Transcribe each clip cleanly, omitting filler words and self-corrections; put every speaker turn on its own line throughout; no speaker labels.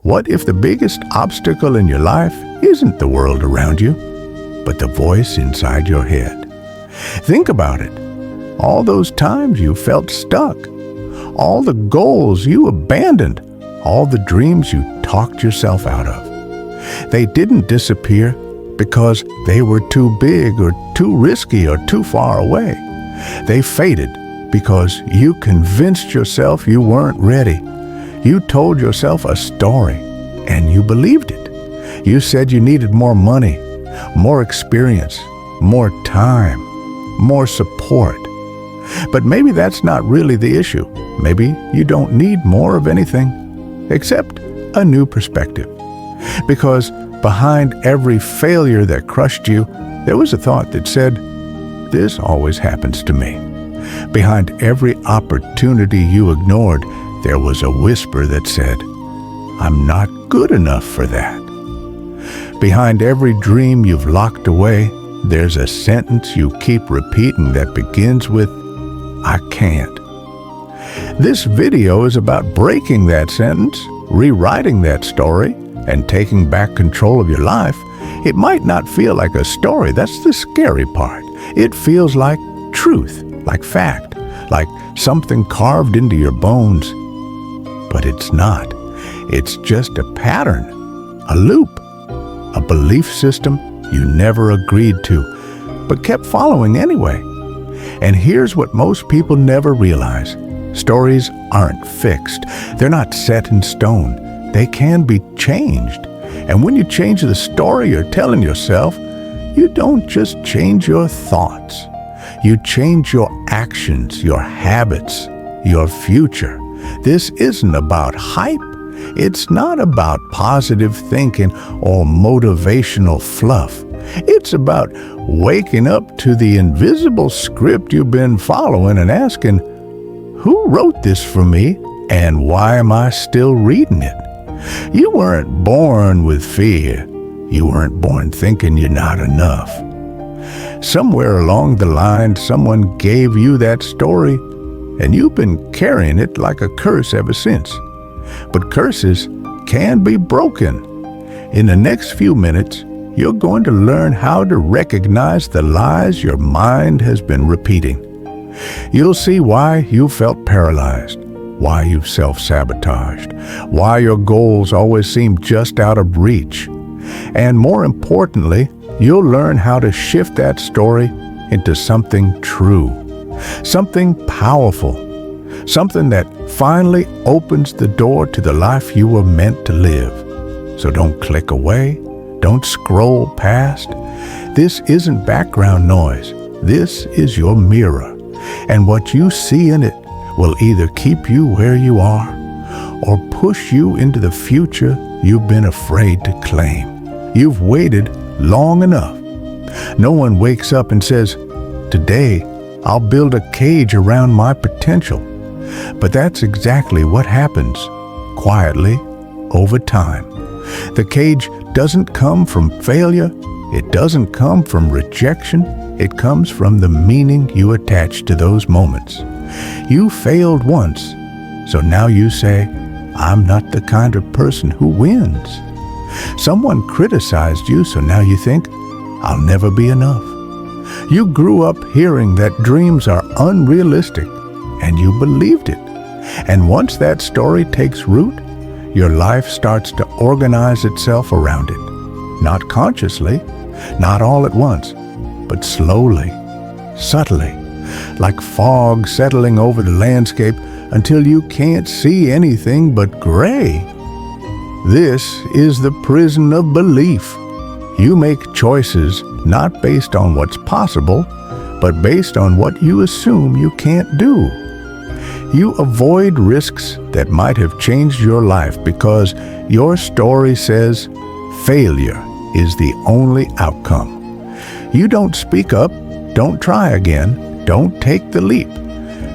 What if the biggest obstacle in your life isn't the world around you, but the voice inside your head? Think about it. All those times you felt stuck, all the goals you abandoned, all the dreams you talked yourself out of. They didn't disappear because they were too big or too risky or too far away. They faded because you convinced yourself you weren't ready. You told yourself a story and you believed it. You said you needed more money, more experience, more time, more support. But maybe that's not really the issue. Maybe you don't need more of anything except a new perspective. Because behind every failure that crushed you, there was a thought that said, "This always happens to me." Behind every opportunity you ignored, there was a whisper that said, "I'm not good enough for that." Behind every dream you've locked away, there's a sentence you keep repeating that begins with, "I can't." This video is about breaking that sentence, rewriting that story, and taking back control of your life. It might not feel like a story. That's the scary part. It feels like truth, like fact, like something carved into your bones. But it's not. It's just a pattern, a loop, a belief system you never agreed to, but kept following anyway. And here's what most people never realize. Stories aren't fixed. They're not set in stone. They can be changed. And when you change the story you're telling yourself, you don't just change your thoughts. You change your actions, your habits, your future. This isn't about hype. It's not about positive thinking or motivational fluff. It's about waking up to the invisible script you've been following and asking, who wrote this for me and why am I still reading it? You weren't born with fear. You weren't born thinking you're not enough. Somewhere along the line, someone gave you that story, and you've been carrying it like a curse ever since. But curses can be broken. In the next few minutes, you're going to learn how to recognize the lies your mind has been repeating. You'll see why you felt paralyzed, why you've self-sabotaged, why your goals always seem just out of reach. And more importantly, you'll learn how to shift that story into something true, something powerful, something that finally opens the door to the life you were meant to live. So don't click away, don't scroll past. This isn't background noise. This is your mirror. And what you see in it will either keep you where you are or push you into the future you've been afraid to claim. You've waited long enough. No one wakes up and says, "Today, I'll build a cage around my potential." But that's exactly what happens, quietly, over time. The cage doesn't come from failure. It doesn't come from rejection. It comes from the meaning you attach to those moments. You failed once, so now you say, "I'm not the kind of person who wins." Someone criticized you, so now you think, "I'll never be enough." You grew up hearing that dreams are unrealistic, and you believed it. And once that story takes root, your life starts to organize itself around it. Not consciously, not all at once, but slowly, subtly, like fog settling over the landscape until you can't see anything but gray. This is the prison of belief. You make choices not based on what's possible, but based on what you assume you can't do. You avoid risks that might have changed your life because your story says failure is the only outcome. You don't speak up, don't try again, don't take the leap,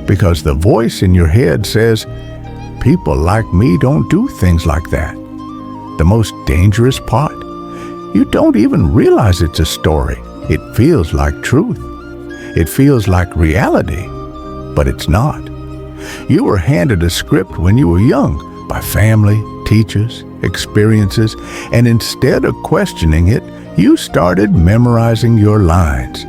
because the voice in your head says, "People like me don't do things like that." The most dangerous part, you don't even realize it's a story. It feels like truth. It feels like reality, but it's not. You were handed a script when you were young by family, teachers, experiences, and instead of questioning it, you started memorizing your lines.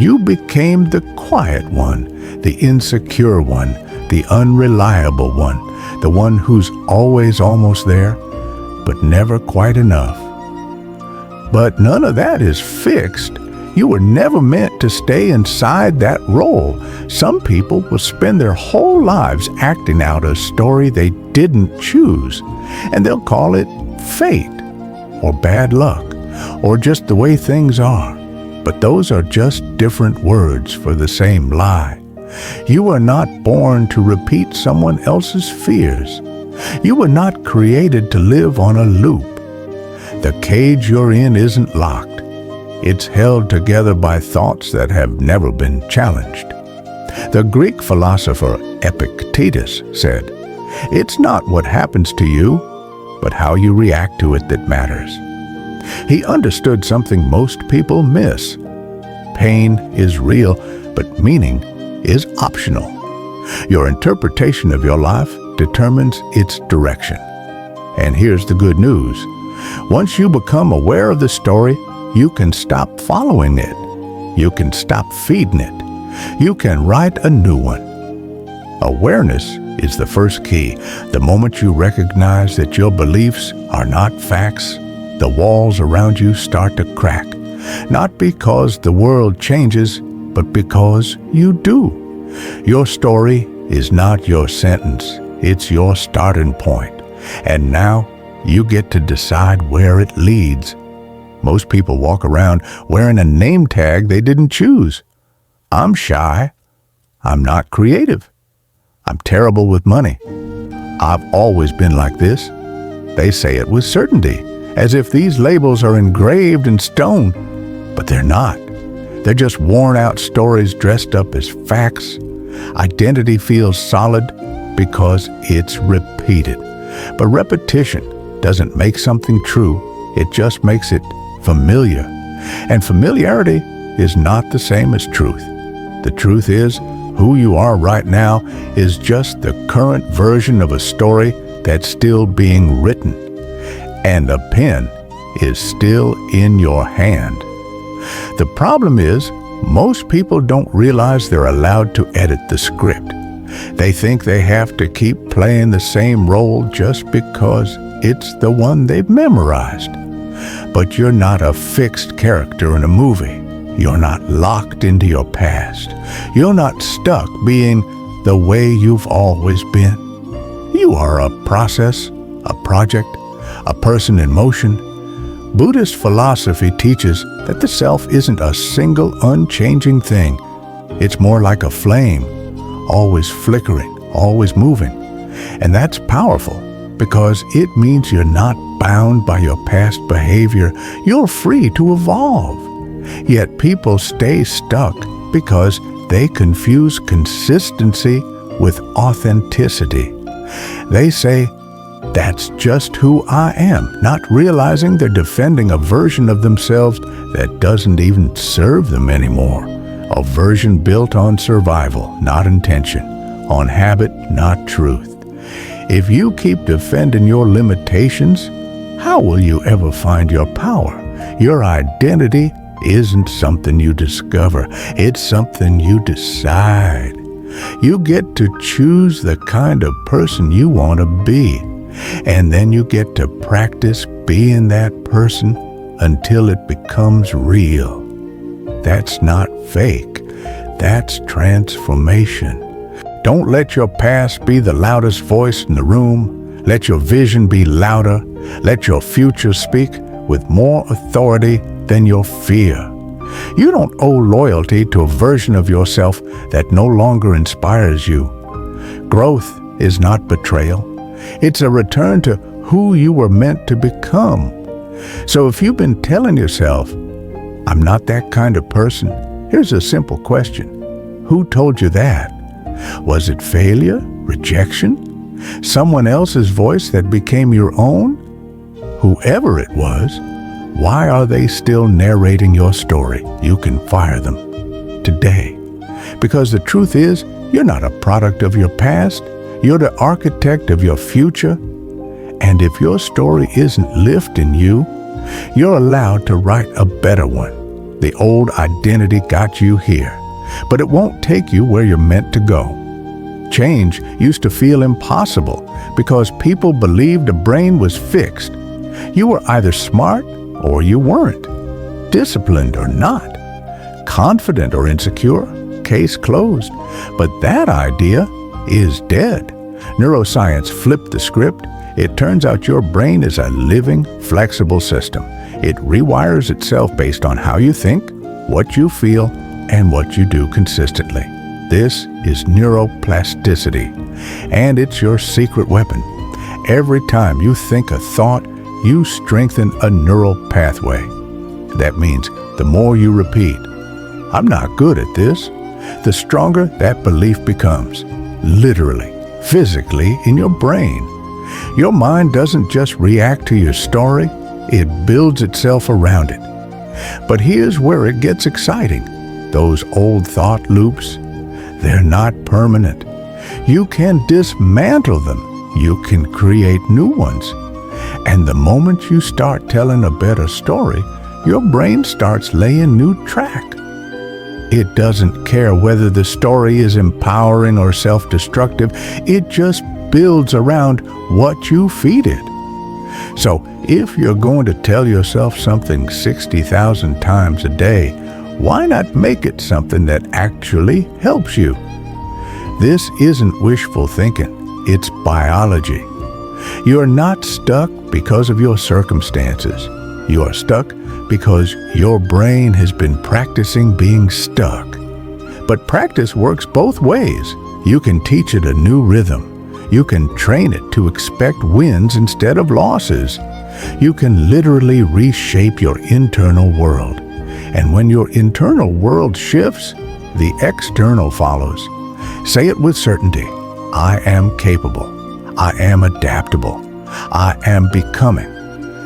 You became the quiet one, the insecure one, the unreliable one, the one who's always almost there, but never quite enough. But none of that is fixed. You were never meant to stay inside that role. Some people will spend their whole lives acting out a story they didn't choose, and they'll call it fate, or bad luck, or just the way things are. But those are just different words for the same lie. You were not born to repeat someone else's fears. You were not created to live on a loop. The cage you're in isn't locked. It's held together by thoughts that have never been challenged. The Greek philosopher Epictetus said, "It's not what happens to you, but how you react to it that matters." He understood something most people miss. Pain is real, but meaning is optional. Your interpretation of your life determines its direction. And here's the good news. Once you become aware of the story, you can stop following it. You can stop feeding it. You can write a new one. Awareness is the first key. The moment you recognize that your beliefs are not facts, the walls around you start to crack. Not because the world changes, but because you do. Your story is not your sentence. It's your starting point. And now you get to decide where it leads. Most people walk around wearing a name tag they didn't choose. I'm shy. I'm not creative. I'm terrible with money. I've always been like this. They say it with certainty, as if these labels are engraved in stone. But they're not. They're just worn-out stories dressed up as facts. Identity feels solid because it's repeated. But repetition doesn't make something true. It just makes it familiar. And familiarity is not the same as truth. The truth is, who you are right now is just the current version of a story that's still being written. And the pen is still in your hand. The problem is, most people don't realize they're allowed to edit the script. They think they have to keep playing the same role just because it's the one they've memorized. But you're not a fixed character in a movie. You're not locked into your past. You're not stuck being the way you've always been. You are a process, a project, a person in motion. Buddhist philosophy teaches that the self isn't a single unchanging thing. It's more like a flame, always flickering, always moving. And that's powerful because it means you're not bound by your past behavior. You're free to evolve. Yet people stay stuck because they confuse consistency with authenticity. They say, "That's just who I am," not realizing they're defending a version of themselves that doesn't even serve them anymore. A version built on survival, not intention, on habit, not truth. If you keep defending your limitations, how will you ever find your power? Your identity isn't something you discover. It's something you decide. You get to choose the kind of person you want to be. And then you get to practice being that person until it becomes real. That's not fake. That's transformation. Don't let your past be the loudest voice in the room. Let your vision be louder. Let your future speak with more authority than your fear. You don't owe loyalty to a version of yourself that no longer inspires you. Growth is not betrayal. It's a return to who you were meant to become. So if you've been telling yourself, "I'm not that kind of person," here's a simple question. Who told you that? Was it failure? Rejection? Someone else's voice that became your own? Whoever it was, why are they still narrating your story? You can fire them today. Because the truth is, you're not a product of your past. You're the architect of your future. And if your story isn't lifting you, you're allowed to write a better one. The old identity got you here, but it won't take you where you're meant to go. Change used to feel impossible because people believed the brain was fixed. You were either smart or you weren't, disciplined or not, confident or insecure, case closed. But that idea is dead. Neuroscience flipped the script. It turns out your brain is a living, flexible system. It rewires itself based on how you think, what you feel, and what you do consistently. This is neuroplasticity, and it's your secret weapon. Every time you think a thought, you strengthen a neural pathway. That means the more you repeat, "I'm not good at this," the stronger that belief becomes, literally, physically in your brain. Your mind doesn't just react to your story, it builds itself around it. But here's where it gets exciting. Those old thought loops, they're not permanent. You can dismantle them. You can create new ones. And the moment you start telling a better story, your brain starts laying new track. It doesn't care whether the story is empowering or self-destructive. It just builds around what you feed it. So if you're going to tell yourself something 60,000 times a day, why not make it something that actually helps you? This isn't wishful thinking, it's biology. You're not stuck because of your circumstances. You are stuck because your brain has been practicing being stuck. But practice works both ways. You can teach it a new rhythm. You can train it to expect wins instead of losses. You can literally reshape your internal world. And when your internal world shifts, the external follows. Say it with certainty. I am capable. I am adaptable. I am becoming.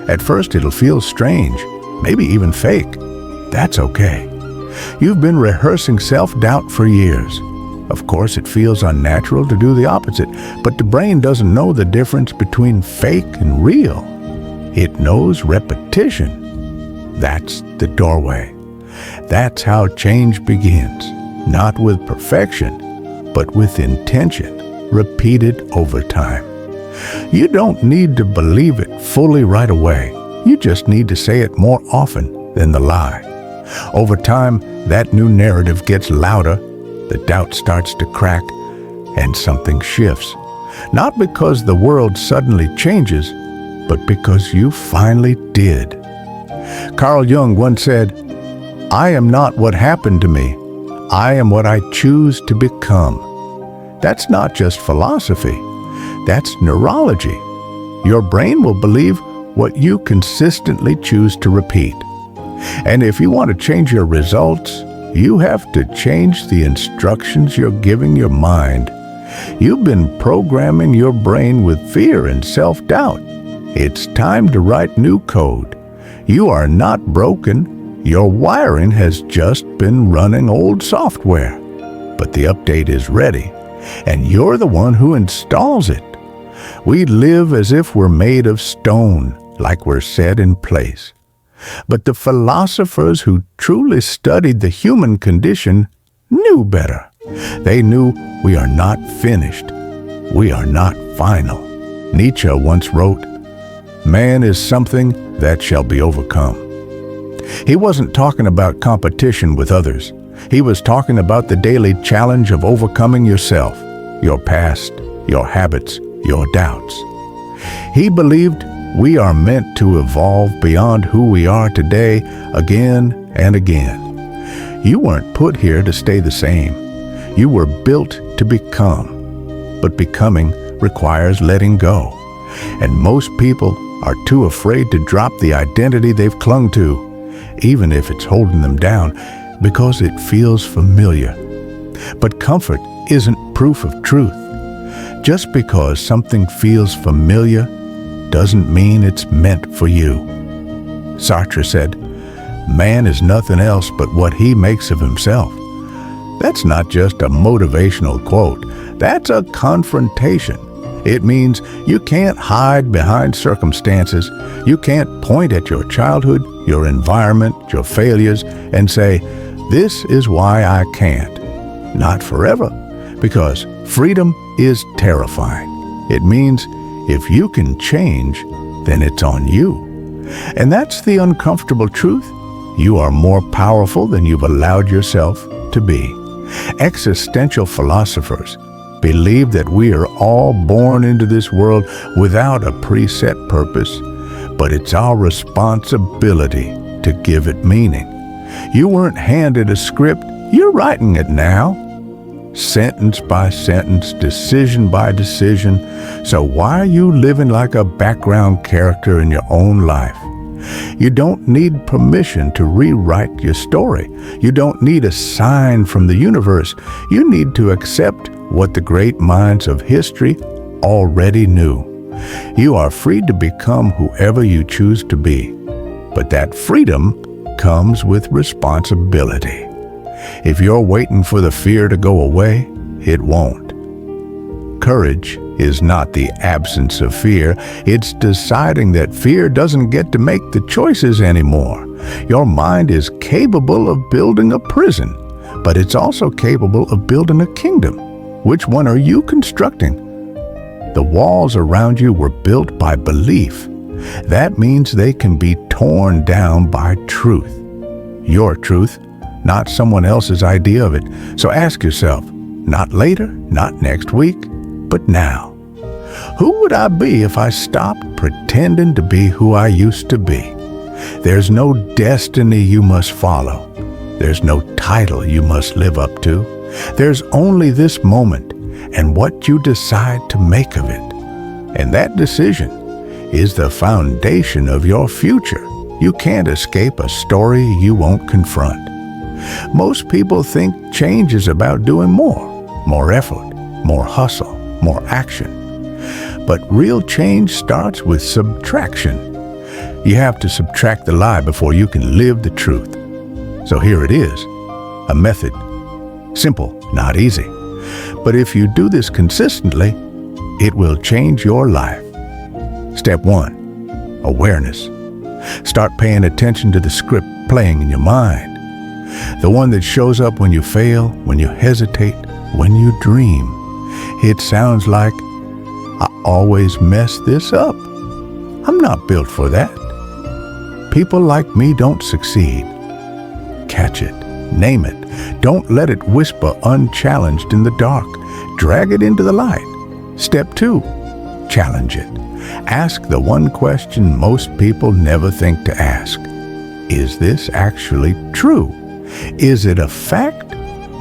At first it'll feel strange, maybe even fake. That's okay. You've been rehearsing self-doubt for years. Of course, it feels unnatural to do the opposite, but the brain doesn't know the difference between fake and real. It knows repetition. That's the doorway. That's how change begins, not with perfection, but with intention, repeated over time. You don't need to believe it fully right away. You just need to say it more often than the lie. Over time, that new narrative gets louder, the doubt starts to crack, and something shifts. Not because the world suddenly changes, but because you finally did. Carl Jung once said, "I am not what happened to me. I am what I choose to become." That's not just philosophy. That's neurology. Your brain will believe what you consistently choose to repeat. And if you want to change your results, you have to change the instructions you're giving your mind. You've been programming your brain with fear and self-doubt. It's time to write new code. You are not broken. Your wiring has just been running old software. But the update is ready, and you're the one who installs it. We live as if we're made of stone, like we're set in place. But the philosophers who truly studied the human condition knew better. They knew we are not finished. We are not final. Nietzsche once wrote, "Man is something that shall be overcome." He wasn't talking about competition with others. He was talking about the daily challenge of overcoming yourself, your past, your habits, your doubts. He believed we are meant to evolve beyond who we are today again and again. You weren't put here to stay the same. You were built to become. But becoming requires letting go. And most people are too afraid to drop the identity they've clung to, even if it's holding them down, because it feels familiar. But comfort isn't proof of truth. Just because something feels familiar doesn't mean it's meant for you. Sartre said, "Man is nothing else but what he makes of himself." That's not just a motivational quote. That's a confrontation. It means you can't hide behind circumstances. You can't point at your childhood, your environment, your failures, and say, "This is why I can't." Not forever, because freedom is terrifying. It means if you can change, then it's on you. And that's the uncomfortable truth. You are more powerful than you've allowed yourself to be. Existential philosophers believe that we are all born into this world without a preset purpose, but it's our responsibility to give it meaning. You weren't handed a script, you're writing it now. Sentence by sentence, decision by decision. So why are you living like a background character in your own life? You don't need permission to rewrite your story. You don't need a sign from the universe. You need to accept what the great minds of history already knew. You are free to become whoever you choose to be. But that freedom comes with responsibility. If you're waiting for the fear to go away, it won't. Courage is not the absence of fear. It's deciding that fear doesn't get to make the choices anymore. Your mind is capable of building a prison, but it's also capable of building a kingdom. Which one are you constructing? The walls around you were built by belief. That means they can be torn down by truth. Your truth, not someone else's idea of it. So ask yourself, not later, not next week, but now. Who would I be if I stopped pretending to be who I used to be? There's no destiny you must follow. There's no title you must live up to. There's only this moment and what you decide to make of it. And that decision is the foundation of your future. You can't escape a story you won't confront. Most people think change is about doing more effort, more hustle, more action. But real change starts with subtraction. You have to subtract the lie before you can live the truth. So here it is, a method. Simple, not easy. But if you do this consistently, it will change your life. Step 1, awareness. Start paying attention to the script playing in your mind. The one that shows up when you fail, when you hesitate, when you dream. It sounds like, "I always mess this up. I'm not built for that. People like me don't succeed." Catch it, name it. Don't let it whisper unchallenged in the dark. Drag it into the light. Step 2, challenge it. Ask the one question most people never think to ask. Is this actually true? Is it a fact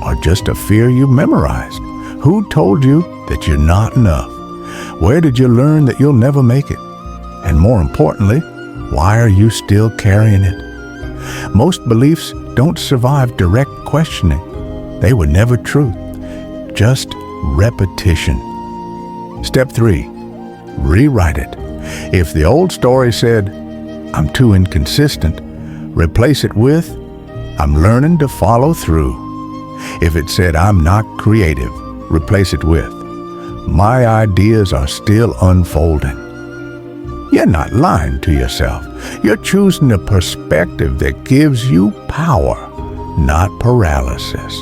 or just a fear you memorized? Who told you that you're not enough? Where did you learn that you'll never make it? And more importantly, why are you still carrying it? Most beliefs don't survive direct questioning. They were never truth, just repetition. Step 3, rewrite it. If the old story said, "I'm too inconsistent," replace it with, "I'm learning to follow through." If it said, "I'm not creative," replace it with, "My ideas are still unfolding." You're not lying to yourself. You're choosing a perspective that gives you power, not paralysis.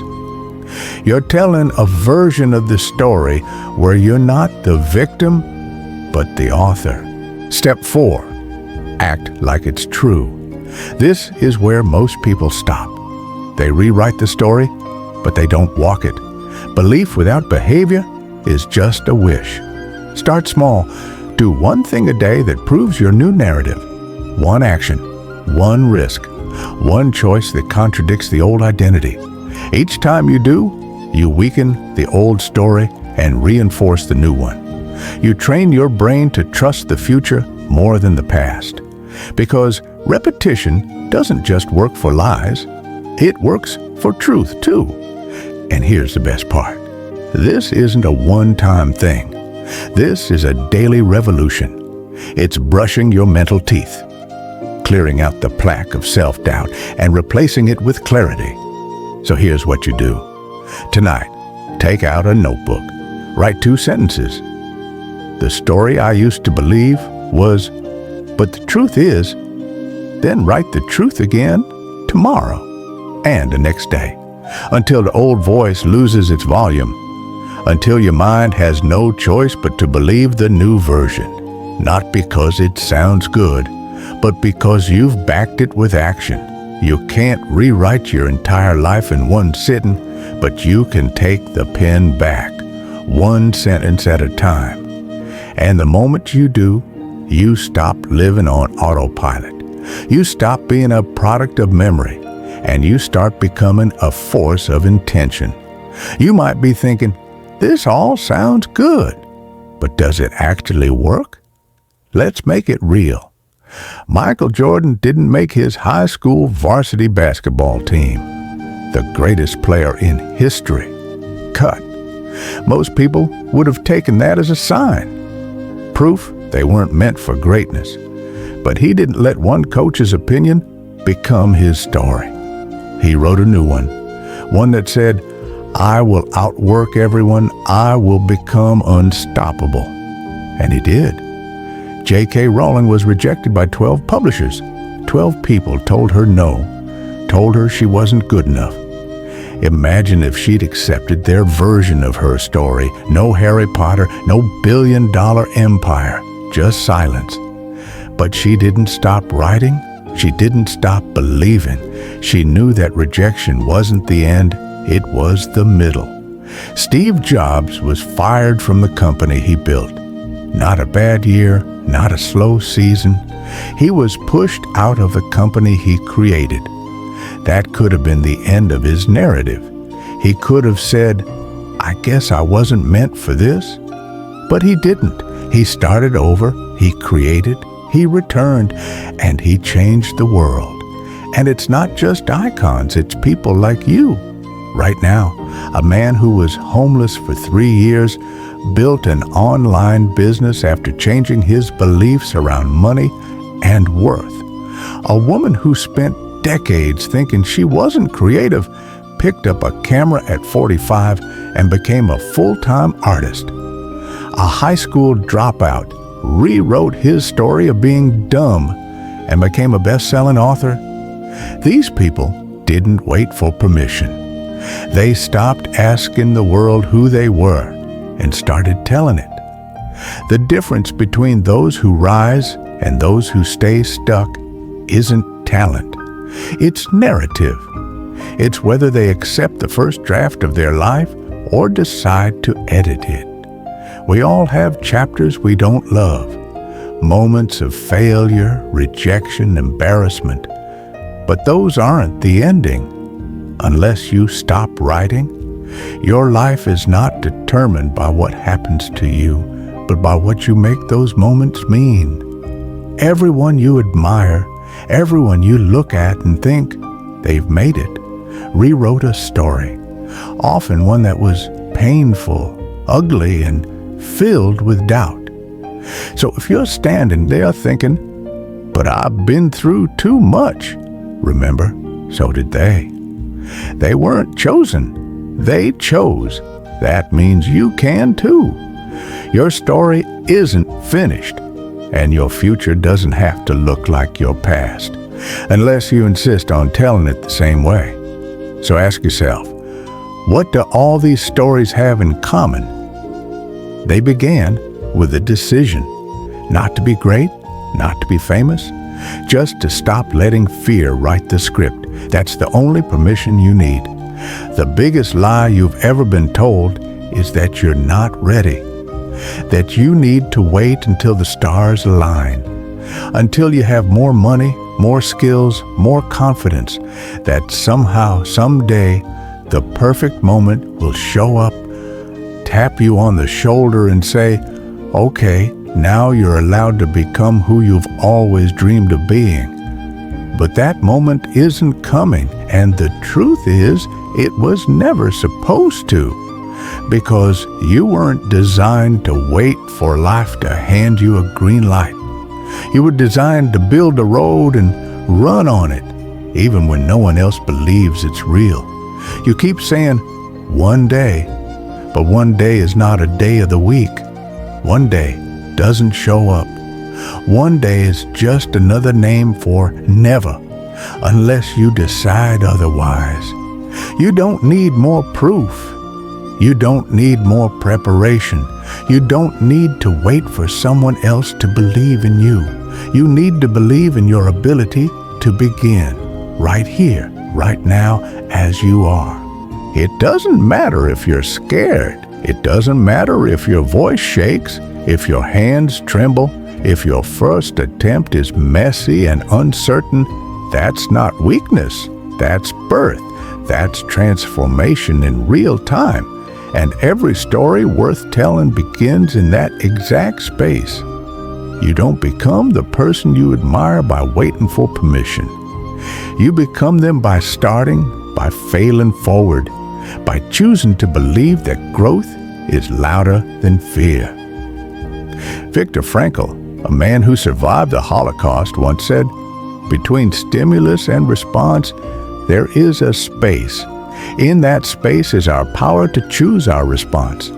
You're telling a version of the story where you're not the victim, but the author. Step 4, act like it's true. This is where most people stop. They rewrite the story, but they don't walk it. Belief without behavior is just a wish. Start small. Do one thing a day that proves your new narrative. One action, one risk, one choice that contradicts the old identity. Each time you do, you weaken the old story and reinforce the new one. You train your brain to trust the future more than the past. Because repetition doesn't just work for lies, it works for truth too. And here's the best part. This isn't a one-time thing. This is a daily revolution. It's brushing your mental teeth, clearing out the plaque of self-doubt and replacing it with clarity. So here's what you do. Tonight, take out a notebook. Write 2 sentences. The story I used to believe was, but the truth is, then write the truth again tomorrow and the next day, until the old voice loses its volume, until your mind has no choice but to believe the new version, not because it sounds good, but because you've backed it with action. You can't rewrite your entire life in one sitting, but you can take the pen back, one sentence at a time. And the moment you do, you stop living on autopilot. You stop being a product of memory, and you start becoming a force of intention. You might be thinking, this all sounds good, but does it actually work? Let's make it real. Michael Jordan didn't make his high school varsity basketball team. The greatest player in history cut. Most people would have taken that as a sign. Proof they weren't meant for greatness. But he didn't let one coach's opinion become his story. He wrote a new one that said, I will outwork everyone, I will become unstoppable. And he did. J.K. Rowling was rejected by 12 publishers. 12 people told her no, told her she wasn't good enough. Imagine if she'd accepted their version of her story. No Harry Potter, no billion-dollar empire, just silence. But she didn't stop writing. She didn't stop believing. She knew that rejection wasn't the end, it was the middle. Steve Jobs was fired from the company he built. Not a bad year, not a slow season. He was pushed out of the company he created. That could have been the end of his narrative. He could have said, I guess I wasn't meant for this. But he didn't. He started over, he created, he returned, and he changed the world. And it's not just icons, it's people like you. Right now, a man who was homeless for 3 years built an online business after changing his beliefs around money and worth. A woman who spent decades thinking she wasn't creative picked up a camera at 45 and became a full-time artist. A high school dropout rewrote his story of being dumb and became a best-selling author. These people didn't wait for permission. They stopped asking the world who they were and started telling it. The difference between those who rise and those who stay stuck isn't talent. It's narrative. It's whether they accept the first draft of their life or decide to edit it. We all have chapters we don't love, moments of failure, rejection, embarrassment. But those aren't the ending. Unless you stop writing, your life is not determined by what happens to you, but by what you make those moments mean. Everyone you admire, everyone you look at and think they've made it, rewrote a story, often one that was painful, ugly, and filled with doubt. So if you're standing there thinking, but I've been through too much, remember, so did they. They weren't chosen. They chose. That means you can too. Your story isn't finished, and your future doesn't have to look like your past, unless you insist on telling it the same way. So ask yourself, what do all these stories have in common? They began with a decision, not to be great, not to be famous, just to stop letting fear write the script. That's the only permission you need. The biggest lie you've ever been told is that you're not ready, that you need to wait until the stars align, until you have more money, more skills, more confidence, that somehow, someday, the perfect moment will show up, tap you on the shoulder and say, okay, now you're allowed to become who you've always dreamed of being. But that moment isn't coming, and the truth is, it was never supposed to, because you weren't designed to wait for life to hand you a green light. You were designed to build a road and run on it, even when no one else believes it's real. You keep saying, one day, but one day is not a day of the week. One day doesn't show up. One day is just another name for never, unless you decide otherwise. You don't need more proof. You don't need more preparation. You don't need to wait for someone else to believe in you. You need to believe in your ability to begin right here, right now, as you are. It doesn't matter if you're scared. It doesn't matter if your voice shakes, if your hands tremble, if your first attempt is messy and uncertain. That's not weakness. That's birth. That's transformation in real time. And every story worth telling begins in that exact space. You don't become the person you admire by waiting for permission. You become them by starting, by failing forward, by choosing to believe that growth is louder than fear. Viktor Frankl, a man who survived the Holocaust, once said, "Between stimulus and response, there is a space. In that space is our power to choose our response.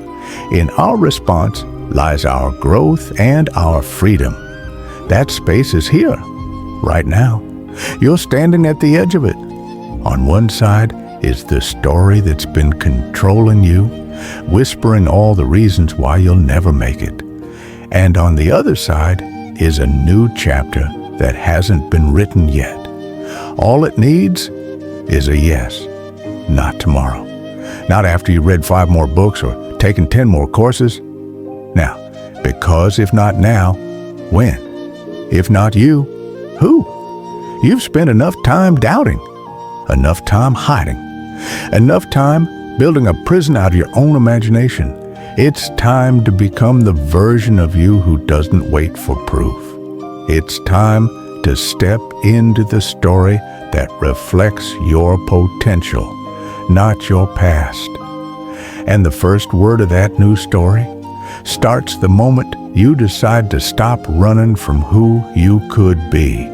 In our response lies our growth and our freedom. That space is here, right now. You're standing at the edge of it. On one side is the story that's been controlling you, whispering all the reasons why you'll never make it. And on the other side is a new chapter that hasn't been written yet. All it needs is a yes. Not tomorrow. Not after you read 5 more books or taken 10 more courses. Now, because if not now, when? If not you, who? You've spent enough time doubting, enough time hiding, enough time building a prison out of your own imagination. It's time to become the version of you who doesn't wait for proof. It's time to step into the story that reflects your potential, not your past. And the first word of that new story starts the moment you decide to stop running from who you could be.